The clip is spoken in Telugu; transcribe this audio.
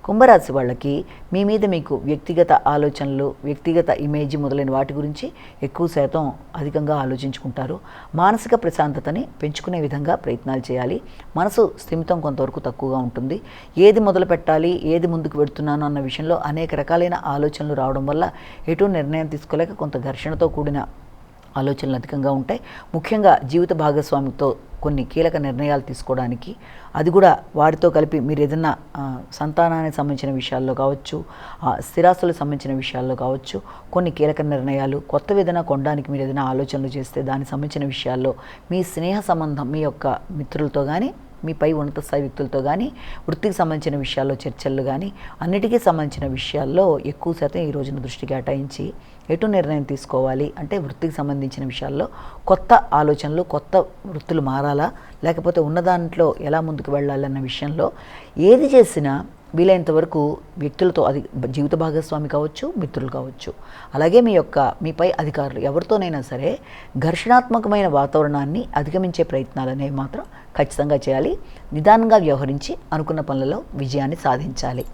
కుంభరాశి వాళ్ళకి మీ మీద మీకు వ్యక్తిగత ఆలోచనలు, వ్యక్తిగత ఇమేజ్ మొదలైన వాటి గురించి ఎక్కువ శాతం అధికంగా ఆలోచించుకుంటారు. మానసిక ప్రశాంతతని పెంచుకునే విధంగా ప్రయత్నాలు చేయాలి. మనసు స్థిమితం కొంతవరకు తక్కువగా ఉంటుంది. ఏది మొదలు పెట్టాలి, ఏది ముందుకు పెడుతున్నాను అన్న విషయంలో అనేక రకాలైన ఆలోచనలు రావడం వల్ల ఎటు నిర్ణయం తీసుకోలేక కొంత ఘర్షణతో కూడిన ఆలోచనలు అధికంగా ఉంటాయి. ముఖ్యంగా జీవిత భాగస్వామితో కొన్ని కీలక నిర్ణయాలు తీసుకోవడానికి, అది కూడా వారితో కలిపి మీరు ఏదైనా సంతానానికి సంబంధించిన విషయాల్లో కావచ్చు, స్థిరాస్తులకు సంబంధించిన విషయాల్లో కావచ్చు, కొన్ని కీలక నిర్ణయాలు, కొత్తవి ఏదైనా కొనడానికి మీరు ఏదైనా ఆలోచనలు చేస్తే దానికి సంబంధించిన విషయాల్లో మీ స్నేహ సంబంధం, మీ యొక్క మిత్రులతో కానీ, మీపై ఉన్నత స్థాయి వ్యక్తులతో కానీ, వృత్తికి సంబంధించిన విషయాల్లో చర్చలు కానీ, అన్నిటికీ సంబంధించిన విషయాల్లో ఎక్కువ శాతం ఈ రోజున దృష్టి కేటాయించి ఎటు నిర్ణయం తీసుకోవాలి అంటే, వృత్తికి సంబంధించిన విషయాల్లో కొత్త ఆలోచనలు, కొత్త వృత్తులు మారాలా, లేకపోతే ఉన్న దాంట్లో ఎలా ముందుకు వెళ్ళాలన్న విషయంలో ఏది చేసినా వీలైనంత వరకు వ్యక్తులతో, అది జీవిత భాగస్వామి కావచ్చు, మిత్రులు కావచ్చు, అలాగే మీపై అధికారులు ఎవరితోనైనా సరే ఘర్షణాత్మకమైన వాతావరణాన్ని అధిగమించే ప్రయత్నాలు అనేవి మాత్రం ఖచ్చితంగా చేయాలి. నిదానంగా వ్యవహరించి అనుకున్న పనులలో విజయాన్ని సాధించాలి.